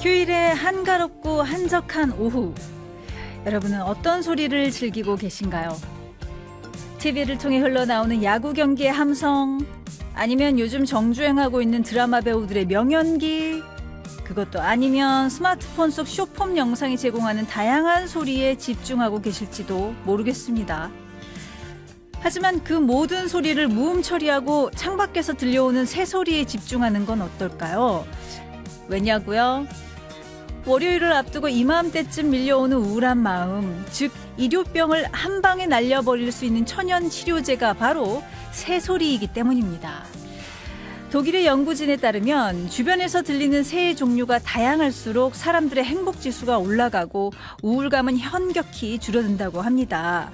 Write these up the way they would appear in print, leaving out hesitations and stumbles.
휴일에 한가롭고 한적한 오후, 여러분은 어떤 소리를 즐기고 계신가요? TV를 통해 흘러나오는 야구 경기의 함성, 아니면 요즘 정주행하고 있는 드라마 배우들의 명연기, 그것도 아니면 스마트폰 속 쇼폼 영상이 제공하는 다양한 소리에 집중하고 계실지도 모르겠습니다. 하지만 그 모든 소리를 무음 처리하고 창밖에서 들려오는 새소리에 집중하는 건 어떨까요? 왜냐고요? 월요일을 앞두고 이맘때쯤 밀려오는 우울한 마음, 즉 일요병을 한 방에 날려버릴 수 있는 천연 치료제가 바로 새소리이기 때문입니다. 독일의 연구진에 따르면 주변에서 들리는 새의 종류가 다양할수록 사람들의 행복지수가 올라가고 우울감은 현격히 줄어든다고 합니다.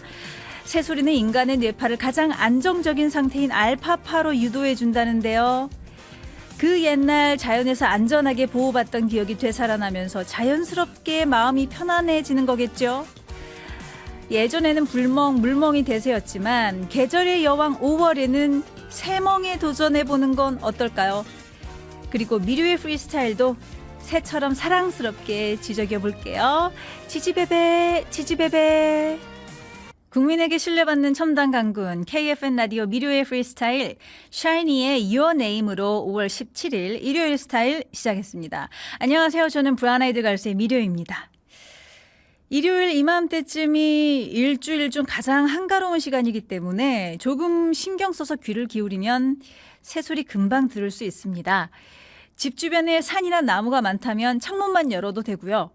새소리는 인간의 뇌파를 가장 안정적인 상태인 알파파로 유도해 준다는데요. 그 옛날 자연에서 안전하게 보호받던 기억이 되살아나면서 자연스럽게 마음이 편안해지는 거겠죠. 예전에는 불멍, 물멍이 대세였지만 계절의 여왕 5월에는 새멍에 도전해보는 건 어떨까요? 그리고 미류의 프리스타일도 새처럼 사랑스럽게 지저겨볼게요. 지지배배, 지지배배. 국민에게 신뢰받는 첨단 강군 KFN 라디오 미료의 프리스타일 샤이니의 Your Name으로 5월 17일 일요일 스타일 시작했습니다. 안녕하세요. 저는 브라나이드 걸스의 미료입니다. 일요일 이맘때쯤이 일주일 중 가장 한가로운 시간이기 때문에 조금 신경 써서 귀를 기울이면 새소리 금방 들을 수 있습니다. 집 주변에 산이나 나무가 많다면 창문만 열어도 되고요.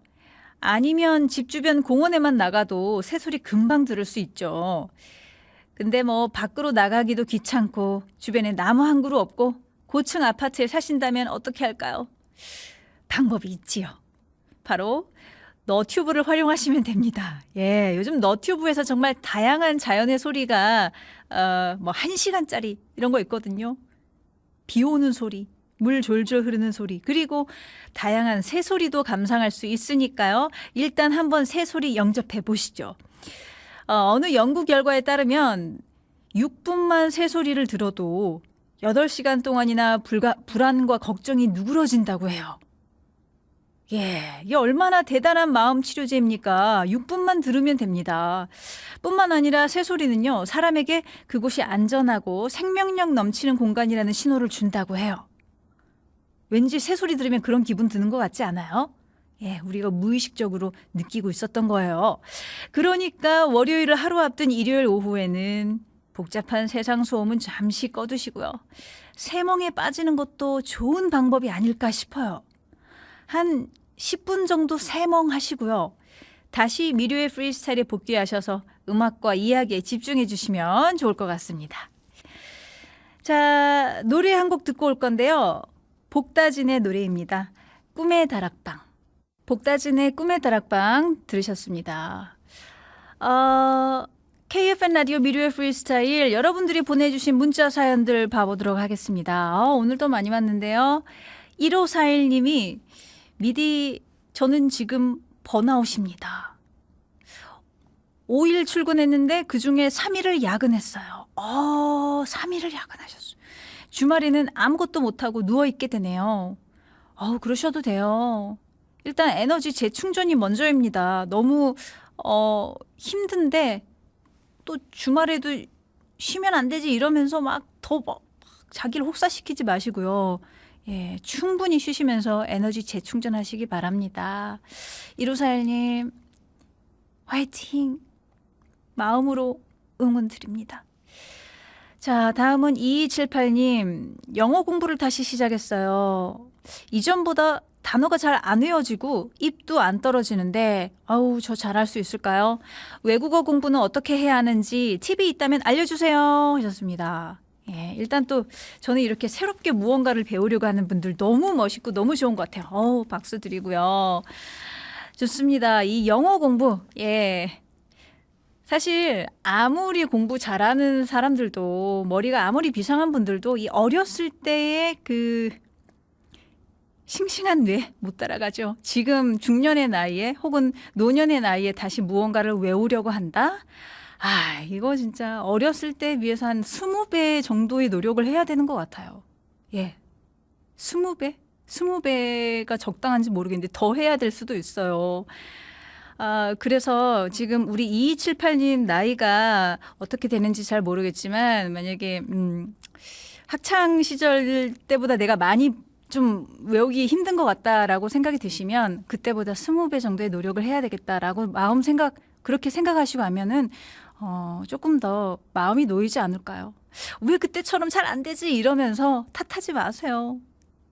아니면 집 주변 공원에만 나가도 새소리 금방 들을 수 있죠. 근데 밖으로 나가기도 귀찮고 주변에 나무 한 그루 없고 고층 아파트에 사신다면 어떻게 할까요? 방법이 있지요. 바로 너튜브를 활용하시면 됩니다. 예, 요즘 너튜브에서 정말 다양한 자연의 소리가 1시간짜리 이런 거 있거든요. 비 오는 소리, 물 졸졸 흐르는 소리, 그리고 다양한 새소리도 감상할 수 있으니까요. 일단 한번 새소리 영접해 보시죠. 어느 연구 결과에 따르면 6분만 새소리를 들어도 8시간 동안이나 불안과 걱정이 누그러진다고 해요. 예, 이게 얼마나 대단한 마음 치료제입니까? 6분만 들으면 됩니다. 뿐만 아니라 새소리는요, 사람에게 그곳이 안전하고 생명력 넘치는 공간이라는 신호를 준다고 해요. 왠지 새소리 들으면 그런 기분 드는 것 같지 않아요? 예, 우리가 무의식적으로 느끼고 있었던 거예요. 그러니까 월요일을 하루 앞둔 일요일 오후에는 복잡한 세상 소음은 잠시 꺼두시고요. 새멍에 빠지는 것도 좋은 방법이 아닐까 싶어요. 한 10분 정도 새멍하시고요. 다시 미료의 프리스타일에 복귀하셔서 음악과 이야기에 집중해 주시면 좋을 것 같습니다. 자, 노래 한 곡 듣고 올 건데요. 복다진의 노래입니다. 꿈의 다락방. 복다진의 꿈의 다락방 들으셨습니다. KFN 라디오 미료의 프리스타일 여러분들이 보내주신 문자 사연들 봐보도록 하겠습니다. 오늘도 많이 왔는데요. 1541님이 미디 저는 지금 번아웃입니다. 5일 출근했는데 그중에 3일을 야근했어요. 3일을 야근하셨어요. 주말에는 아무것도 못하고 누워있게 되네요. 그러셔도 돼요. 일단 에너지 재충전이 먼저입니다. 너무 힘든데 또 주말에도 쉬면 안 되지 이러면서 더 자기를 혹사시키지 마시고요. 예, 충분히 쉬시면서 에너지 재충전하시기 바랍니다. 1541님 화이팅! 마음으로 응원 드립니다. 자, 다음은 2278님. 영어 공부를 다시 시작했어요. 이전보다 단어가 잘 안 외워지고 입도 안 떨어지는데 저 잘할 수 있을까요? 외국어 공부는 어떻게 해야 하는지 팁이 있다면 알려주세요 하셨습니다. 예, 일단 또 저는 이렇게 새롭게 무언가를 배우려고 하는 분들 너무 멋있고 너무 좋은 것 같아요. 박수 드리고요. 좋습니다. 이 영어 공부, 예. 사실 아무리 공부 잘하는 사람들도 머리가 아무리 비상한 분들도 이 어렸을 때의 그 싱싱한 뇌 못 따라가죠. 지금 중년의 나이에 혹은 노년의 나이에 다시 무언가를 외우려고 한다? 이거 진짜 어렸을 때 비해서 한 20배 정도의 노력을 해야 되는 것 같아요. 예. 20배? 20배가 적당한지 모르겠는데 더 해야 될 수도 있어요. 그래서 지금 우리 2278님 나이가 어떻게 되는지 잘 모르겠지만 만약에 학창 시절 때보다 내가 많이 좀 외우기 힘든 것 같다라고 생각이 드시면 그때보다 20배 정도의 노력을 해야 되겠다라고 그렇게 생각하시고 하면은 조금 더 마음이 놓이지 않을까요? 왜 그때처럼 잘 안 되지 이러면서 탓하지 마세요.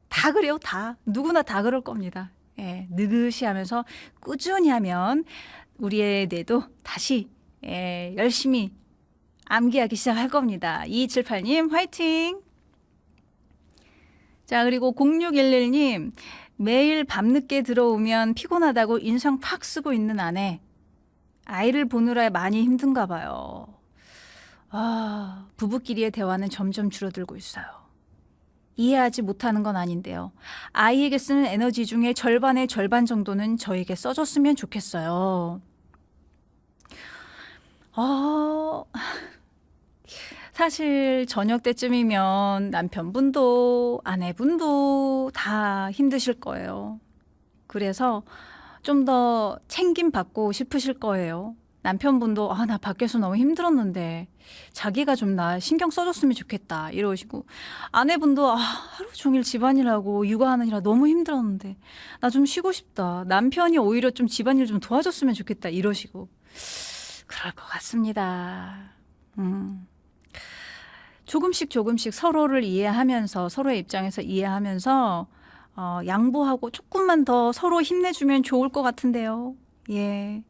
다 그래요, 다. 누구나 다 그럴 겁니다. 예, 느긋이 하면서 꾸준히 하면 우리의 뇌도 다시 열심히 암기하기 시작할 겁니다. 2278님 화이팅! 자, 그리고 0611님 매일 밤늦게 들어오면 피곤하다고 인상 팍 쓰고 있는 아내. 아이를 보느라 많이 힘든가 봐요. 부부끼리의 대화는 점점 줄어들고 있어요. 이해하지 못하는 건 아닌데요. 아이에게 쓰는 에너지 중에 절반의 절반 정도는 저에게 써줬으면 좋겠어요. 사실 저녁 때쯤이면 남편분도 아내분도 다 힘드실 거예요. 그래서 좀 더 챙김 받고 싶으실 거예요. 남편분도 나 밖에서 너무 힘들었는데 자기가 좀 나 신경 써줬으면 좋겠다 이러시고, 아내분도 하루 종일 집안일하고 육아하느라 너무 힘들었는데 나 좀 쉬고 싶다, 남편이 오히려 좀 집안일 좀 도와줬으면 좋겠다 이러시고 그럴 것 같습니다. 조금씩 서로를 이해하면서, 서로의 입장에서 이해하면서 양보하고 조금만 더 서로 힘내주면 좋을 것 같은데요. 예.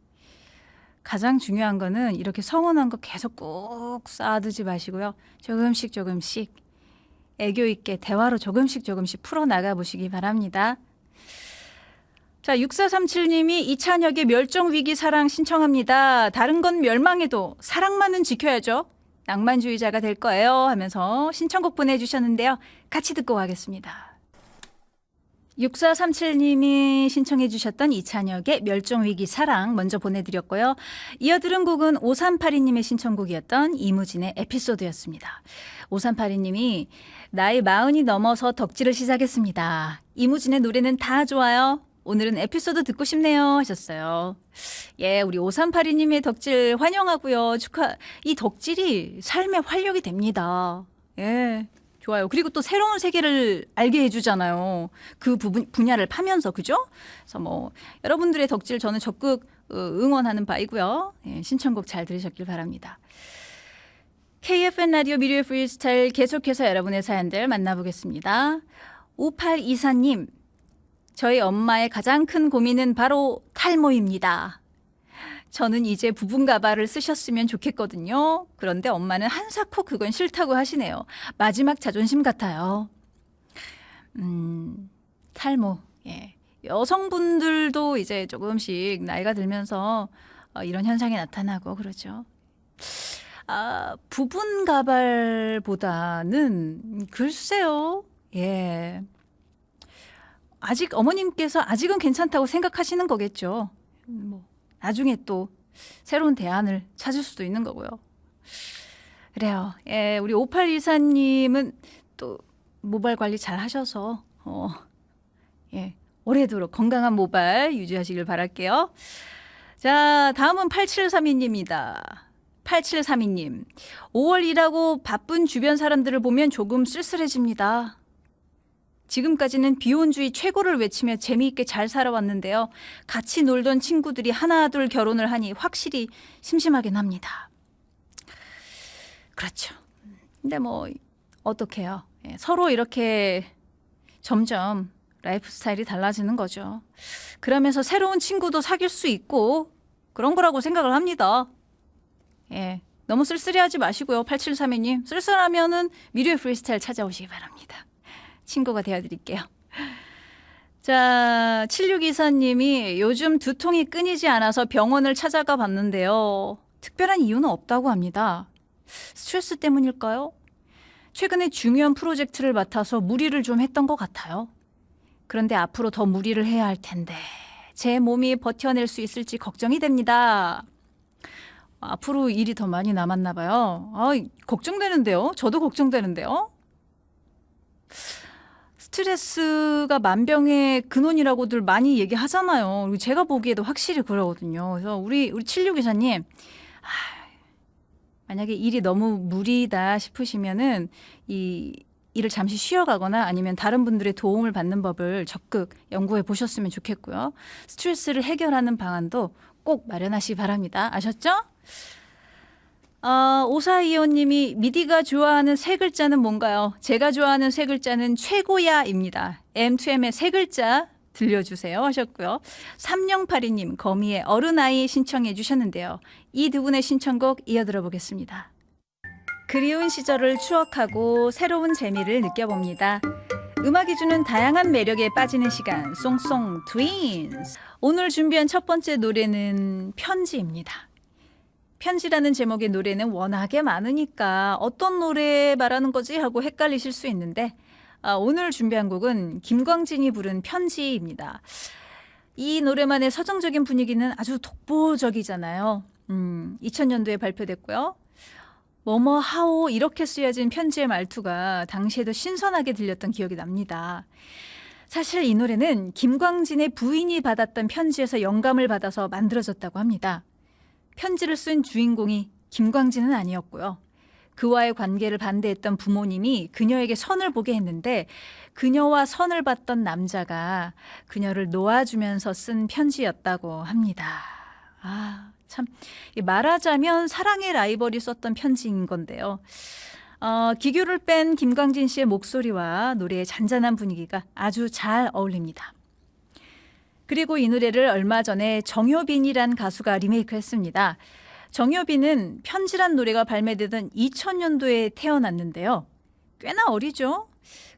가장 중요한 거는 이렇게 서운한 거 계속 꾹 쌓아두지 마시고요. 조금씩 애교 있게 대화로 조금씩 풀어나가 보시기 바랍니다. 자, 6437님이 이찬혁의 멸종위기 사랑 신청합니다. 다른 건 멸망해도 사랑만은 지켜야죠. 낭만주의자가 될 거예요 하면서 신청곡 보내주셨는데요. 같이 듣고 가겠습니다. 6437님이 신청해 주셨던 이찬혁의 멸종위기 사랑 먼저 보내드렸고요. 이어 들은 곡은 5382님의 신청곡이었던 이무진의 에피소드였습니다. 5382님이 나이 40이 넘어서 덕질을 시작했습니다. 이무진의 노래는 다 좋아요. 오늘은 에피소드 듣고 싶네요 하셨어요. 예, 우리 5382님의 덕질 환영하고요. 이 덕질이 삶의 활력이 됩니다. 예. 좋아요. 그리고 또 새로운 세계를 알게 해주잖아요. 그 분야를 파면서, 그죠? 그래서 여러분들의 덕질 저는 적극 응원하는 바이고요. 예, 신청곡 잘 들으셨길 바랍니다. KFN 라디오 미디어 프리스타일 계속해서 여러분의 사연들 만나보겠습니다. 5824님, 저희 엄마의 가장 큰 고민은 바로 탈모입니다. 저는 이제 부분 가발을 쓰셨으면 좋겠거든요. 그런데 엄마는 한사코 그건 싫다고 하시네요. 마지막 자존심 같아요. 탈모. 예. 여성분들도 이제 조금씩 나이가 들면서 이런 현상이 나타나고 그러죠. 부분 가발보다는 글쎄요. 예. 아직 어머님께서 아직은 괜찮다고 생각하시는 거겠죠. 나중에 또 새로운 대안을 찾을 수도 있는 거고요. 그래요. 예, 우리 5824님은 또 모발 관리 잘 하셔서 오래도록 건강한 모발 유지하시길 바랄게요. 자, 다음은 8732님입니다. 8732님. 5월 일하고 바쁜 주변 사람들을 보면 조금 쓸쓸해집니다. 지금까지는 비혼주의 최고를 외치며 재미있게 잘 살아왔는데요. 같이 놀던 친구들이 하나둘 결혼을 하니 확실히 심심하긴 합니다. 그렇죠. 근데 어떡해요. 서로 이렇게 점점 라이프 스타일이 달라지는 거죠. 그러면서 새로운 친구도 사귈 수 있고 그런 거라고 생각을 합니다. 예, 너무 쓸쓸해하지 마시고요. 8732님. 쓸쓸하면은 미래의 프리스타일 찾아오시기 바랍니다. 친구가 되어드릴게요. 자, 7624님이 요즘 두통이 끊이지 않아서 병원을 찾아가 봤는데요. 특별한 이유는 없다고 합니다. 스트레스 때문일까요? 최근에 중요한 프로젝트를 맡아서 무리를 좀 했던 것 같아요. 그런데 앞으로 더 무리를 해야 할 텐데 제 몸이 버텨낼 수 있을지 걱정이 됩니다. 앞으로 일이 더 많이 남았나 봐요. 걱정되는데요. 저도 걱정되는데요. 스트레스가 만병의 근원이라고들 많이 얘기하잖아요. 그리고 제가 보기에도 확실히 그러거든요. 그래서 우리 76기사님, 만약에 일이 너무 무리다 싶으시면은 이 일을 잠시 쉬어가거나 아니면 다른 분들의 도움을 받는 법을 적극 연구해 보셨으면 좋겠고요. 스트레스를 해결하는 방안도 꼭 마련하시기 바랍니다. 아셨죠? 5425님이 미디가 좋아하는 세 글자는 뭔가요? 제가 좋아하는 세 글자는 최고야입니다. M2M의 세 글자 들려주세요 하셨고요. 3082님 거미의 어른아이 신청해 주셨는데요. 이 두 분의 신청곡 이어들어 보겠습니다. 그리운 시절을 추억하고 새로운 재미를 느껴봅니다. 음악이 주는 다양한 매력에 빠지는 시간, 송송 트윈스. 오늘 준비한 첫 번째 노래는 편지입니다. 편지라는 제목의 노래는 워낙에 많으니까 어떤 노래 말하는 거지 하고 헷갈리실 수 있는데 오늘 준비한 곡은 김광진이 부른 편지입니다. 이 노래만의 서정적인 분위기는 아주 독보적이잖아요. 2000년도에 발표됐고요. 뭐뭐 하오 이렇게 쓰여진 편지의 말투가 당시에도 신선하게 들렸던 기억이 납니다. 사실 이 노래는 김광진의 부인이 받았던 편지에서 영감을 받아서 만들어졌다고 합니다. 편지를 쓴 주인공이 김광진은 아니었고요. 그와의 관계를 반대했던 부모님이 그녀에게 선을 보게 했는데 그녀와 선을 봤던 남자가 그녀를 놓아주면서 쓴 편지였다고 합니다. 참 말하자면 사랑의 라이벌이 썼던 편지인 건데요. 기교를 뺀 김광진 씨의 목소리와 노래의 잔잔한 분위기가 아주 잘 어울립니다. 그리고 이 노래를 얼마 전에 정효빈이란 가수가 리메이크했습니다. 정효빈은 편지란 노래가 발매되던 2000년도에 태어났는데요. 꽤나 어리죠?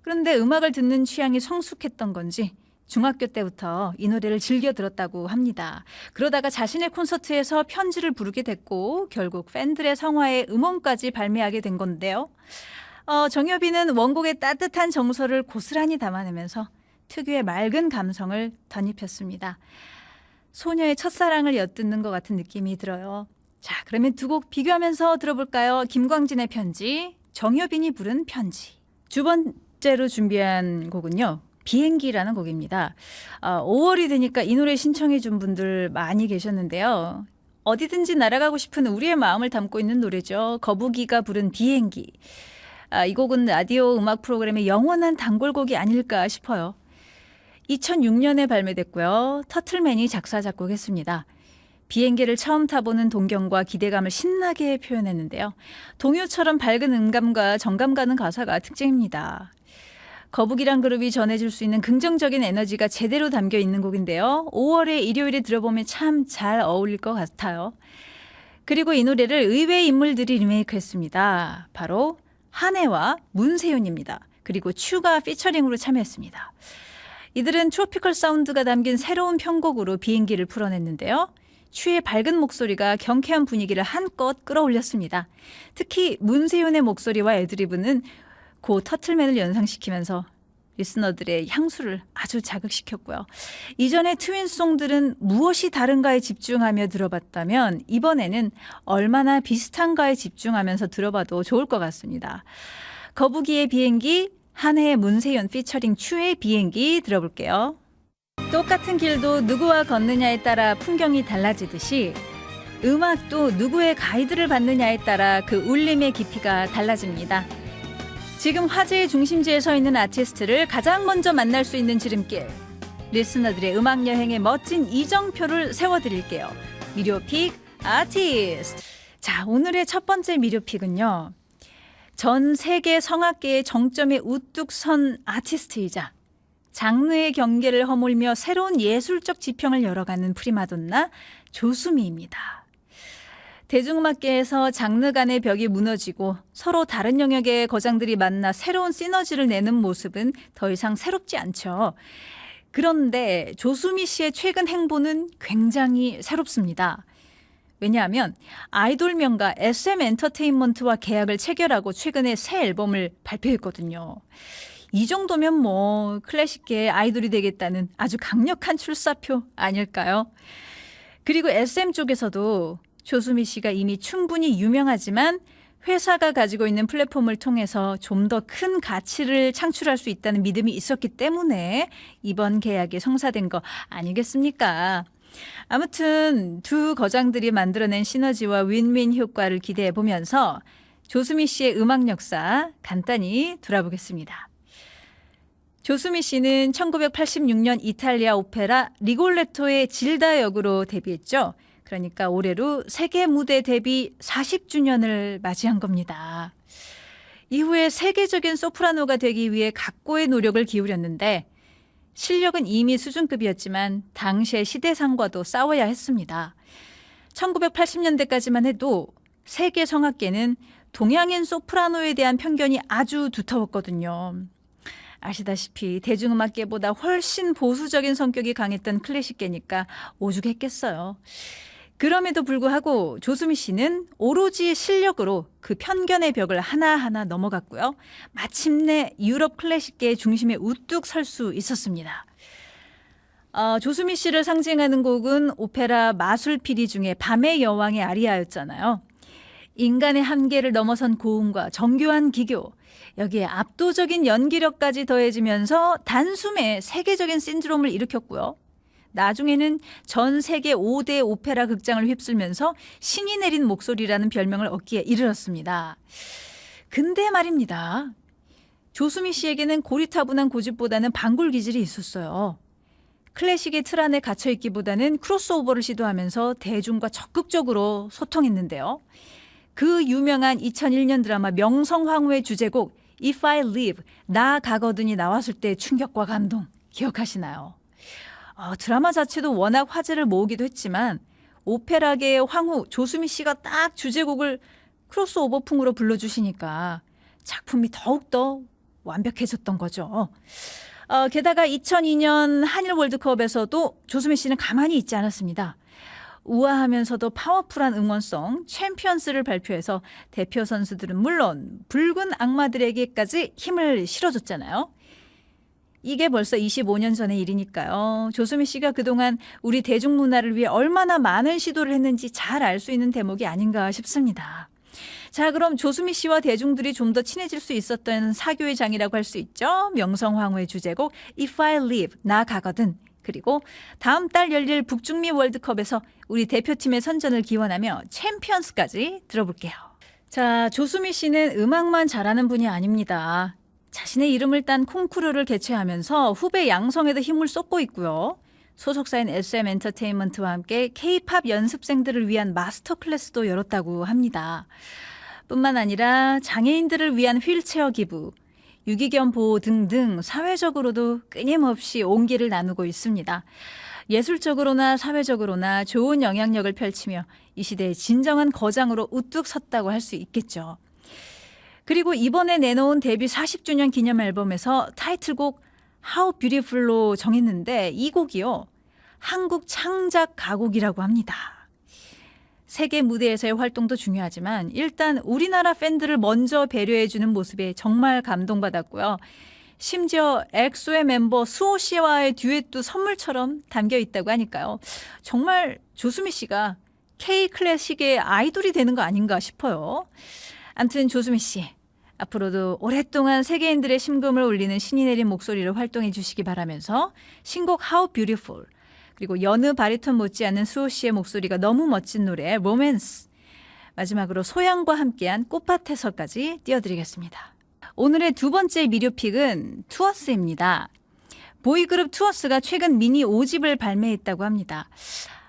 그런데 음악을 듣는 취향이 성숙했던 건지 중학교 때부터 이 노래를 즐겨 들었다고 합니다. 그러다가 자신의 콘서트에서 편지를 부르게 됐고 결국 팬들의 성화에 음원까지 발매하게 된 건데요. 정효빈은 원곡의 따뜻한 정서를 고스란히 담아내면서 특유의 맑은 감성을 덧입혔습니다. 소녀의 첫사랑을 엿듣는 것 같은 느낌이 들어요. 자, 그러면 두 곡 비교하면서 들어볼까요? 김광진의 편지, 정효빈이 부른 편지. 두 번째로 준비한 곡은요. 비행기라는 곡입니다. 5월이 되니까 이 노래 신청해 준 분들 많이 계셨는데요. 어디든지 날아가고 싶은 우리의 마음을 담고 있는 노래죠. 거북이가 부른 비행기. 이 곡은 라디오 음악 프로그램의 영원한 단골곡이 아닐까 싶어요. 2006년에 발매됐고요. 터틀맨이 작사 작곡했습니다. 비행기를 처음 타보는 동경과 기대감을 신나게 표현했는데요. 동요처럼 밝은 음감과 정감 가는 가사가 특징입니다. 거북이란 그룹이 전해줄 수 있는 긍정적인 에너지가 제대로 담겨 있는 곡인데요. 5월의 일요일에 들어보면 참 잘 어울릴 것 같아요. 그리고 이 노래를 의외의 인물들이 리메이크했습니다. 바로 한혜와 문세윤입니다. 그리고 츄가 피처링으로 참여했습니다. 이들은 트로피컬 사운드가 담긴 새로운 편곡으로 비행기를 풀어냈는데요. 츄의 밝은 목소리가 경쾌한 분위기를 한껏 끌어올렸습니다. 특히 문세윤의 목소리와 애드리브는 고 터틀맨을 연상시키면서 리스너들의 향수를 아주 자극시켰고요. 이전의 트윈송들은 무엇이 다른가에 집중하며 들어봤다면 이번에는 얼마나 비슷한가에 집중하면서 들어봐도 좋을 것 같습니다. 거북이의 비행기, 한혜의 문세윤 피처링 츄의 비행기 들어볼게요. 똑같은 길도 누구와 걷느냐에 따라 풍경이 달라지듯이 음악도 누구의 가이드를 받느냐에 따라 그 울림의 깊이가 달라집니다. 지금 화제의 중심지에 서 있는 아티스트를 가장 먼저 만날 수 있는 지름길. 리스너들의 음악 여행에 멋진 이정표를 세워드릴게요. 미료픽 아티스트. 자, 오늘의 첫 번째 미료픽은요. 전 세계 성악계의 정점에 우뚝 선 아티스트이자 장르의 경계를 허물며 새로운 예술적 지평을 열어가는 프리마돈나 조수미입니다. 대중음악계에서 장르 간의 벽이 무너지고 서로 다른 영역의 거장들이 만나 새로운 시너지를 내는 모습은 더 이상 새롭지 않죠. 그런데 조수미 씨의 최근 행보는 굉장히 새롭습니다. 왜냐하면 아이돌 명가 SM 엔터테인먼트와 계약을 체결하고 최근에 새 앨범을 발표했거든요. 이 정도면 뭐 클래식계의 아이돌이 되겠다는 아주 강력한 출사표 아닐까요? 그리고 SM 쪽에서도 조수미 씨가 이미 충분히 유명하지만 회사가 가지고 있는 플랫폼을 통해서 좀 더 큰 가치를 창출할 수 있다는 믿음이 있었기 때문에 이번 계약이 성사된 거 아니겠습니까? 아무튼 두 거장들이 만들어낸 시너지와 윈윈 효과를 기대해 보면서 조수미 씨의 음악 역사 간단히 돌아보겠습니다. 조수미 씨는 1986년 이탈리아 오페라 리골레토의 질다 역으로 데뷔했죠. 그러니까 올해로 세계 무대 데뷔 40주년을 맞이한 겁니다. 이후에 세계적인 소프라노가 되기 위해 각고의 노력을 기울였는데 실력은 이미 수준급이었지만 당시의 시대상과도 싸워야 했습니다. 1980년대까지만 해도 세계 성악계는 동양인 소프라노에 대한 편견이 아주 두터웠거든요. 아시다시피 대중음악계보다 훨씬 보수적인 성격이 강했던 클래식계니까 오죽했겠어요. 그럼에도 불구하고 조수미 씨는 오로지 실력으로 그 편견의 벽을 하나하나 넘어갔고요. 마침내 유럽 클래식계의 중심에 우뚝 설 수 있었습니다. 조수미 씨를 상징하는 곡은 오페라 마술피리 중에 밤의 여왕의 아리아였잖아요. 인간의 한계를 넘어선 고음과 정교한 기교, 여기에 압도적인 연기력까지 더해지면서 단숨에 세계적인 신드롬을 일으켰고요. 나중에는 전 세계 5대 오페라 극장을 휩쓸면서 신이 내린 목소리라는 별명을 얻기에 이르렀습니다. 근데 말입니다. 조수미 씨에게는 고리타분한 고집보다는 방굴 기질이 있었어요. 클래식의 틀 안에 갇혀있기보다는 크로스오버를 시도하면서 대중과 적극적으로 소통했는데요. 그 유명한 2001년 드라마 명성황후의 주제곡 If I Live, 나 가거든이 나왔을 때 충격과 감동 기억하시나요? 드라마 자체도 워낙 화제를 모으기도 했지만 오페라계의 황후 조수미 씨가 딱 주제곡을 크로스오버풍으로 불러주시니까 작품이 더욱더 완벽해졌던 거죠. 게다가 2002년 한일 월드컵에서도 조수미 씨는 가만히 있지 않았습니다. 우아하면서도 파워풀한 응원송 챔피언스를 발표해서 대표 선수들은 물론 붉은 악마들에게까지 힘을 실어줬잖아요. 이게 벌써 25년 전의 일이니까요. 조수미 씨가 그동안 우리 대중문화를 위해 얼마나 많은 시도를 했는지 잘 알 수 있는 대목이 아닌가 싶습니다. 자, 그럼 조수미 씨와 대중들이 좀 더 친해질 수 있었던 사교의 장이라고 할 수 있죠. 명성황후의 주제곡 If I Live, 나 가거든. 그리고 다음 달 열릴 북중미 월드컵에서 우리 대표팀의 선전을 기원하며 챔피언스까지 들어볼게요. 자, 조수미 씨는 음악만 잘하는 분이 아닙니다. 자신의 이름을 딴 콩쿠르를 개최하면서 후배 양성에도 힘을 쏟고 있고요. 소속사인 SM 엔터테인먼트와 함께 K-팝 연습생들을 위한 마스터 클래스도 열었다고 합니다. 뿐만 아니라 장애인들을 위한 휠체어 기부, 유기견 보호 등등 사회적으로도 끊임없이 온기를 나누고 있습니다. 예술적으로나 사회적으로나 좋은 영향력을 펼치며 이 시대의 진정한 거장으로 우뚝 섰다고 할 수 있겠죠. 그리고 이번에 내놓은 데뷔 40주년 기념 앨범에서 타이틀곡 How Beautiful로 정했는데 이 곡이요. 한국 창작 가곡이라고 합니다. 세계 무대에서의 활동도 중요하지만 일단 우리나라 팬들을 먼저 배려해주는 모습에 정말 감동받았고요. 심지어 엑소의 멤버 수호 씨와의 듀엣도 선물처럼 담겨 있다고 하니까요. 정말 조수미 씨가 K-클래식의 아이돌이 되는 거 아닌가 싶어요. 아무튼 조수미 씨, 앞으로도 오랫동안 세계인들의 심금을 울리는 신이 내린 목소리로 활동해 주시기 바라면서 신곡 How Beautiful, 그리고 여느 바리톤 못지않은 수호 씨의 목소리가 너무 멋진 노래 로맨스, 마지막으로 소양과 함께한 꽃밭에서까지 띄워드리겠습니다. 오늘의 두 번째 미료픽은 투어스입니다. 보이그룹 투어스가 최근 미니 5집을 발매했다고 합니다.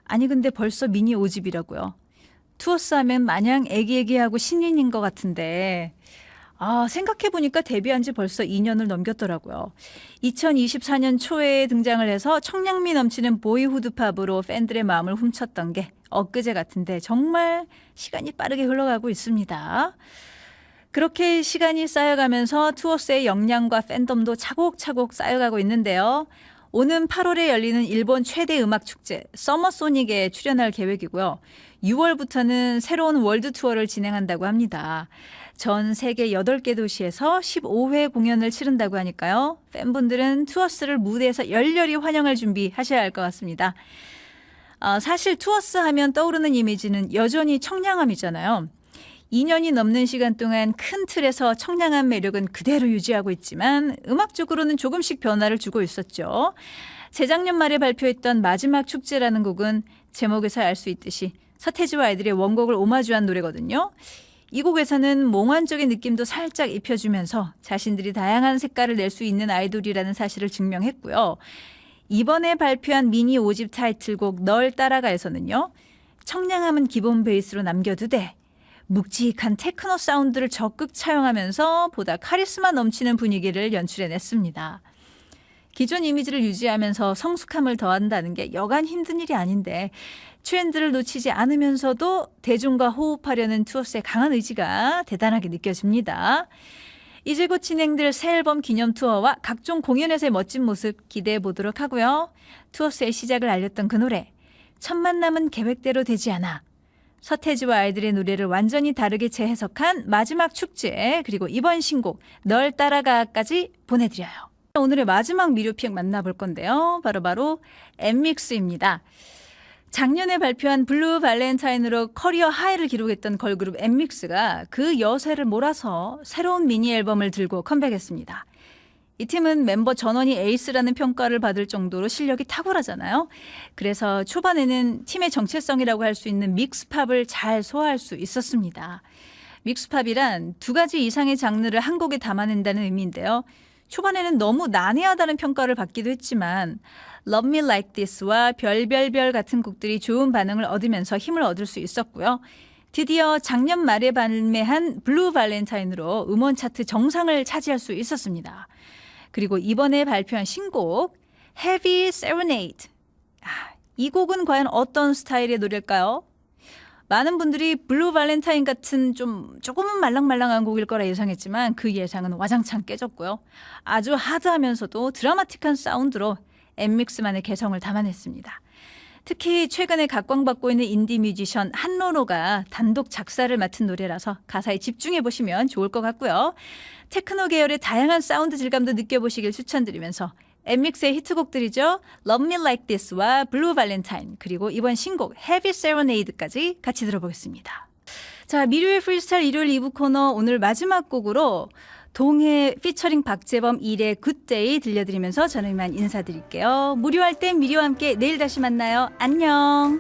아니 근데 벌써 미니 5집이라고요. 투어스 하면 마냥 애기애기하고 신인인 것 같은데 생각해보니까 데뷔한 지 벌써 2년을 넘겼더라고요. 2024년 초에 등장을 해서 청량미 넘치는 보이후드 팝으로 팬들의 마음을 훔쳤던 게 엊그제 같은데 정말 시간이 빠르게 흘러가고 있습니다. 그렇게 시간이 쌓여가면서 투어스의 역량과 팬덤도 차곡차곡 쌓여가고 있는데요. 오는 8월에 열리는 일본 최대 음악 축제 서머소닉에 출연할 계획이고요. 6월부터는 새로운 월드 투어를 진행한다고 합니다. 전 세계 8개 도시에서 15회 공연을 치른다고 하니까요. 팬분들은 투어스를 무대에서 열렬히 환영할 준비하셔야 할 것 같습니다. 사실 투어스 하면 떠오르는 이미지는 여전히 청량함이잖아요. 2년이 넘는 시간 동안 큰 틀에서 청량한 매력은 그대로 유지하고 있지만 음악적으로는 조금씩 변화를 주고 있었죠. 재작년 말에 발표했던 마지막 축제라는 곡은 제목에서 알 수 있듯이 서태지와 아이들의 원곡을 오마주한 노래거든요. 이 곡에서는 몽환적인 느낌도 살짝 입혀주면서 자신들이 다양한 색깔을 낼 수 있는 아이돌이라는 사실을 증명했고요. 이번에 발표한 미니 5집 타이틀곡 널 따라가에서는요. 청량함은 기본 베이스로 남겨두되 묵직한 테크노 사운드를 적극 차용하면서 보다 카리스마 넘치는 분위기를 연출해냈습니다. 기존 이미지를 유지하면서 성숙함을 더한다는 게 여간 힘든 일이 아닌데 트렌드를 놓치지 않으면서도 대중과 호흡하려는 투어스의 강한 의지가 대단하게 느껴집니다. 이제 곧 진행될 새 앨범 기념 투어와 각종 공연에서의 멋진 모습 기대해 보도록 하고요. 투어스의 시작을 알렸던 그 노래 첫 만남은 계획대로 되지 않아. 서태지와 아이들의 노래를 완전히 다르게 재해석한 마지막 축제 그리고 이번 신곡 널 따라가까지 보내드려요. 오늘의 마지막 미료픽 만나볼 건데요. 바로 엠믹스입니다. 작년에 발표한 블루 발렌타인으로 커리어 하이를 기록했던 걸그룹 엠믹스가 그 여세를 몰아서 새로운 미니 앨범을 들고 컴백했습니다. 이 팀은 멤버 전원이 에이스라는 평가를 받을 정도로 실력이 탁월하잖아요. 그래서 초반에는 팀의 정체성이라고 할 수 있는 믹스팝을 잘 소화할 수 있었습니다. 믹스팝이란 두 가지 이상의 장르를 한 곡에 담아낸다는 의미인데요. 초반에는 너무 난해하다는 평가를 받기도 했지만 Love Me Like This와 별별별 같은 곡들이 좋은 반응을 얻으면서 힘을 얻을 수 있었고요. 드디어 작년 말에 발매한 블루 발렌타인으로 음원 차트 정상을 차지할 수 있었습니다. 그리고 이번에 발표한 신곡 Heavy Serenade. 이 곡은 과연 어떤 스타일의 노래일까요? 많은 분들이 블루 발렌타인 같은 조금은 말랑말랑한 곡일 거라 예상했지만 그 예상은 와장창 깨졌고요. 아주 하드하면서도 드라마틱한 사운드로 엠믹스만의 개성을 담아냈습니다. 특히 최근에 각광받고 있는 인디 뮤지션 한로로가 단독 작사를 맡은 노래라서 가사에 집중해 보시면 좋을 것 같고요. 테크노 계열의 다양한 사운드 질감도 느껴보시길 추천드리면서 엠믹스의 히트곡들이죠. Love Me Like This와 블루 발렌타인 그리고 이번 신곡 Heavy Serenade까지 같이 들어보겠습니다. 자, 미료의 프리스타일 일요일 2부 코너 오늘 마지막 곡으로 동해 피처링 박재범 1의 굿데이 들려드리면서 저는 이만 인사드릴게요. 무료할 땐 미료와 함께 내일 다시 만나요. 안녕.